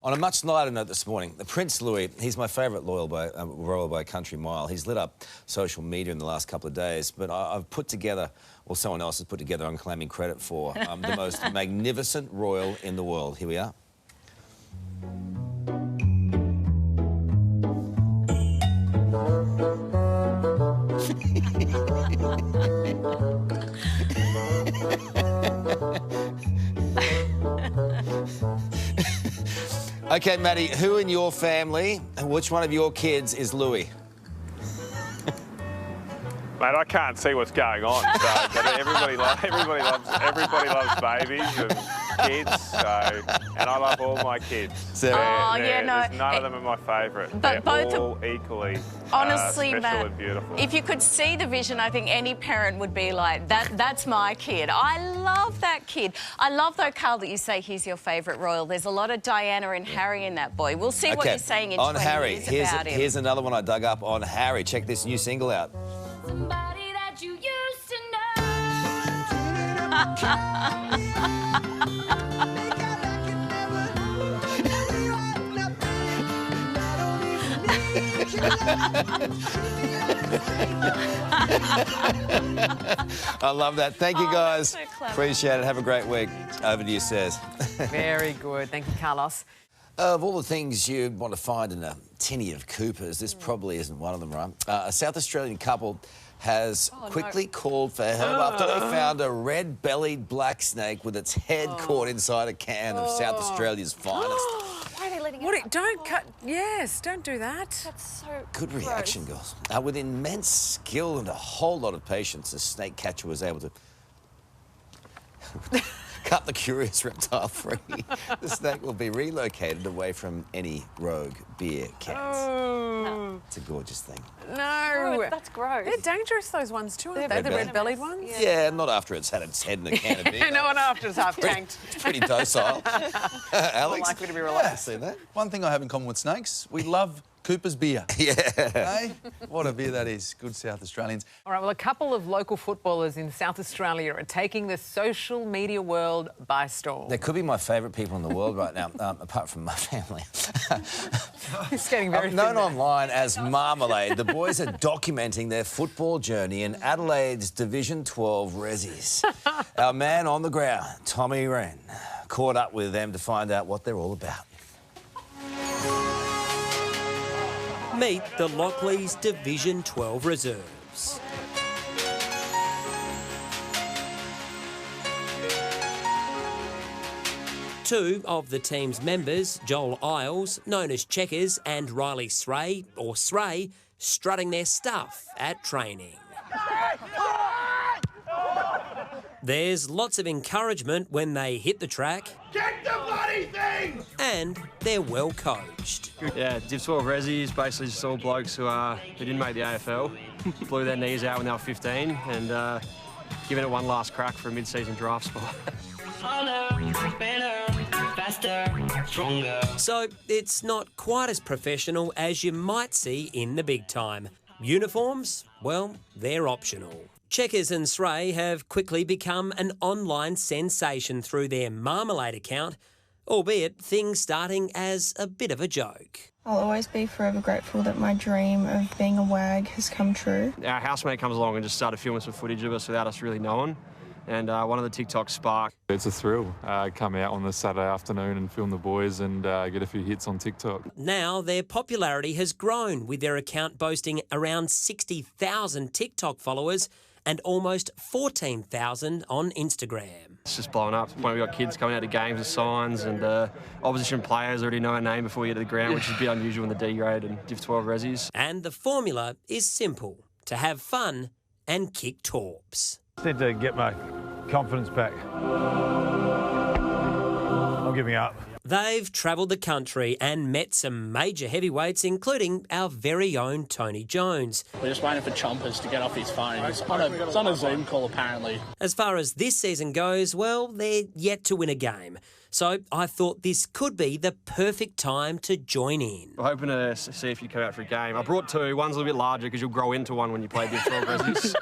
On a much lighter note this morning, the Prince Louis, he's my favourite royal by a country mile. He's lit up social media in the last couple of days, but I've put together, or someone else has put together, I'm claiming credit for, the most magnificent royal in the world. Here we are. Okay, Maddie, who in your family and which one of your kids is Louis? Mate, I can't see what's going on. So, but everybody loves babies and kids. So, and I love all my kids. So, none of them are my favourite. But they're both all equally honestly, special Matt, and beautiful. if you could see the vision, I think any parent would be like, that's my kid. I love that kid. I love, though, Karl, that you say he's your favourite royal. There's a lot of Diana and Harry in that boy. We'll see what you're saying in 20 Harry, years about him. Here's another one I dug up on Harry. Check this new single out. Somebody that you used to know. I love that. Thank you, guys. That's so clever. Appreciate it. Have a great week. Over to you, Says. Very good. Thank you, Carlos. Of all the things you want to find in a tinny of Coopers, this probably isn't one of them, right? A South Australian couple has quickly called for help after they found a red-bellied black snake with its head caught inside a can of South Australia's finest. Why are they letting it Don't cut. Yes, don't do that. That's so Good reaction, girls. With immense skill and a whole lot of patience, the snake catcher was able to cut the curious reptile free. The snake will be relocated away from any rogue beer cans. Oh. It's a gorgeous thing. No. that's gross. They're dangerous, those ones, too, aren't they? The Red-bellied. red-bellied ones? Yeah, not after it's had its head in a can of beer. No one after it's half-tanked. It's pretty docile. Alex? Likely to be relaxed. Yeah, seen that? One thing I have in common with snakes, we love Cooper's beer. Yeah. Hey? What a beer that is. Good South Australians. All right, well, a couple of local footballers in South Australia are taking the social media world by storm. They could be my favourite people in the world right now, apart from my family. It's getting very Known thin online as Marmalade, the boys are documenting their football journey in Adelaide's Division 12 Rezzies. Our man on the ground, Tommy Wren, caught up with them to find out what they're all about. Meet the Lockleys Division 12 reserves. Two of the team's members, Joel Isles, known as Checkers, and Riley Sray, or Sray, strutting their stuff at training. There's lots of encouragement when they hit the track. Get the bloody thing! And they're well coached. Yeah, Div 12 Resi is basically just all blokes who didn't make the AFL, blew their knees out when they were 15 and giving it one last crack for a mid-season draft spot. So it's not quite as professional as you might see in the big time. Uniforms? Well, they're optional. Checkers and Sray have quickly become an online sensation through their Marmalade account, albeit things starting as a bit of a joke. I'll always be forever grateful that my dream of being a wag has come true. Our housemate comes along and just started filming some footage of us without us really knowing, and one of the TikToks sparked. It's a thrill. Come out on the Saturday afternoon and film the boys and get a few hits on TikTok. Now their popularity has grown, with their account boasting around 60,000 TikTok followers and almost 14,000 on Instagram. It's just blowing up. When we've got kids coming out to games with signs and opposition players already know our name before we get to the ground, which is a bit unusual in the D grade and Div 12 Rezzies. And the formula is simple: to have fun and kick torps. Need to get my confidence back. I'm giving up. They've travelled the country and met some major heavyweights, including our very own Tony Jones. We're just waiting for Chompers to get off his phone. It's on a Zoom call, apparently. As far as this season goes, well, they're yet to win a game. So I thought this could be the perfect time to join in. We're hoping to see if you come out for a game. I brought two. One's a little bit larger because you'll grow into one when you play Div 12 Rezzies.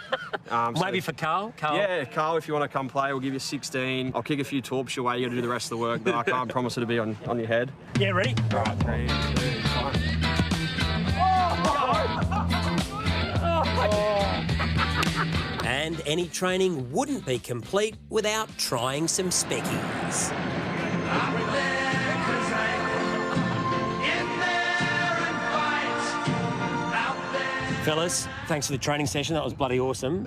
Maybe for Karl? Yeah, Karl, if you want to come play, we'll give you 16. I'll kick a few torps your way. You got to do the rest of the work, but I can't promise it to be on your head. Yeah, ready? All right, 3, 2, 1. And any training wouldn't be complete without trying some speckies. Fellas, thanks for the training session. That was bloody awesome.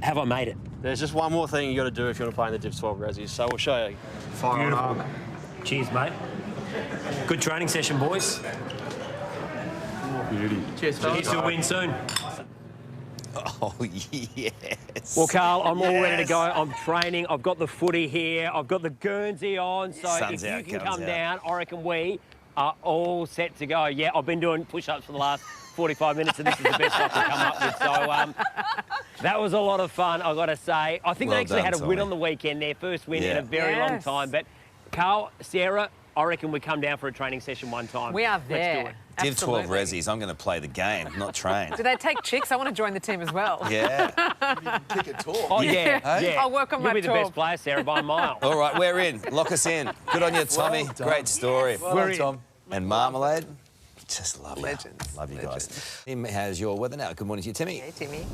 Have I made it? There's just one more thing you got to do if you want to play in the Div 12 Resies, so we'll show you. Fire on arm. Cheers, mate. Good training session, boys. Beauty. Cheers, fellas. Here's to a win soon. Oh, yes. Well, Karl, I'm all ready to go. I'm training. I've got the footy here. I've got the Guernsey on. So Sun's if out, you can comes come out. down, I reckon we are all set to go. Yeah, I've been doing push-ups for the last 45 minutes, and this is the best I can come up with. So that was a lot of fun, I've got to say. I think Well they actually done, had a win Tommy. on the weekend, their first win in Yeah. a very long time. But Karl, Sarah, I reckon we come down for a training session one time. We are Let's there. do it. Div 12 Absolutely. Resies, I'm going to play the game, not train. Do they take chicks? I want to join the team as well. Yeah. Kick a torp. Oh, yeah, Hey? yeah. I'll work on You'll my be the torp. best player, Sarah, by a mile. All right, we're in. Lock us in. Good on you, Tommy. Well done. Great story. Well done, Tom. And Marmalade, just love you. Legends. Love you guys. Tim has your weather now. Good morning to you, Timmy. Hey, Timmy.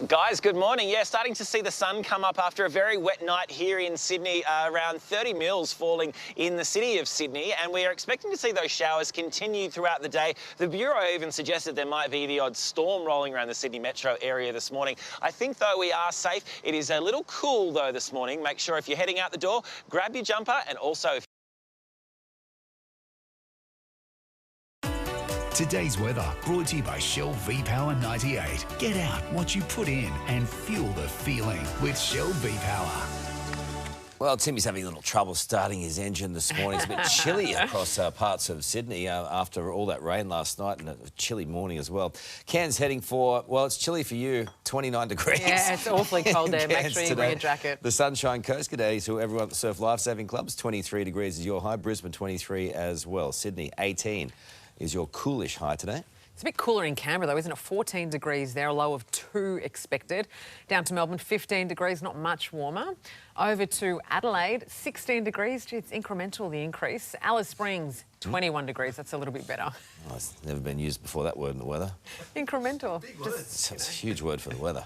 Guys, good morning. Yeah, starting to see the sun come up after a very wet night here in Sydney. Around 30 mils falling in the city of Sydney, and we are expecting to see those showers continue throughout the day. The Bureau even suggested there might be the odd storm rolling around the Sydney metro area this morning. I think, though, we are safe. It is a little cool, though, this morning. Make sure if you're heading out the door, grab your jumper, and also if Today's weather brought to you by Shell V-Power 98. Get out what you put in and fuel the feeling with Shell V-Power. Well, Timmy's having a little trouble starting his engine this morning. It's a bit chilly across parts of Sydney after all that rain last night, and a chilly morning as well. Cairns heading for, well, it's chilly for you, 29 degrees. Yeah, it's awfully cold there. Make Cairns sure you today. bring a jacket. The Sunshine Coast, good day to everyone at the Surf Lifesaving Clubs. 23 degrees is your high. Brisbane, 23 as well. Sydney, 18 is your coolish high today. It's a bit cooler in Canberra, though, isn't it? 14 degrees there, a low of 2 expected. Down to Melbourne, 15 degrees, not much warmer. Over to Adelaide, 16 degrees. Gee, it's incremental, the increase. Alice Springs, 21 degrees. That's a little bit better. Oh, it's never been used before, that word in the weather. Incremental. It's a huge word for the weather.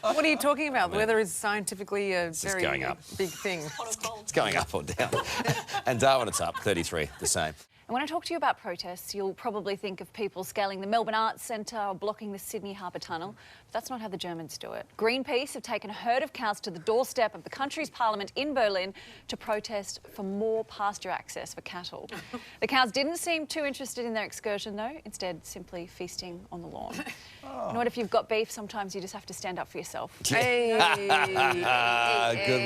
What are you talking about? The weather is scientifically a just very going up. big thing. It's going up or down. And Darwin, it's up, 33, the same. And when I talk to you about protests, you'll probably think of people scaling the Melbourne Arts Centre or blocking the Sydney Harbour Tunnel. But that's not how the Germans do it. Greenpeace have taken a herd of cows to the doorstep of the country's parliament in Berlin to protest for more pasture access for cattle. The cows didn't seem too interested in their excursion, though, instead simply feasting on the lawn. You know what, if you've got beef, sometimes you just have to stand up for yourself. Good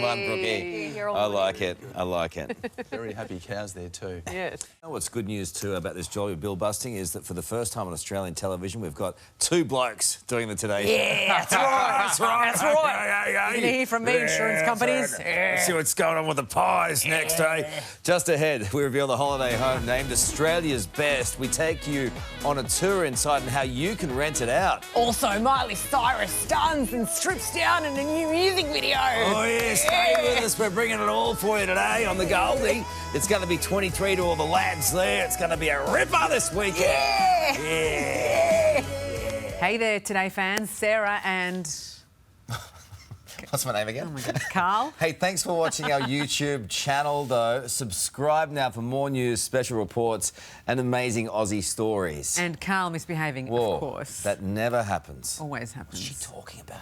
one, Brookie. I like it. I like it. Very happy cows there too. Yes. You know what's good news too about this jolly bill busting is that for the first time on Australian television, we've got two blokes doing the Today Show. Yeah, that's right. That's right. That's right. You're gonna hear from me, insurance companies. Let's see what's going on with the pies next, eh? Just ahead, we reveal the holiday home named Australia's Best. We take you on a tour inside and how you can rent it out. Also, Miley Cyrus stuns and strips down in a new music video. Oh, yeah, stay with us. We're bringing it all for you today on the Goldie. It's going to be 23 to all the lads there. It's going to be a ripper this weekend. Yeah. Hey there, Today fans. Sarah and... What's my name again? Oh, my goodness. Karl. Hey, thanks for watching our YouTube channel, though. Subscribe now for more news, special reports and amazing Aussie stories. And Karl misbehaving, Whoa, of course. that never happens. Always happens. What's she talking about?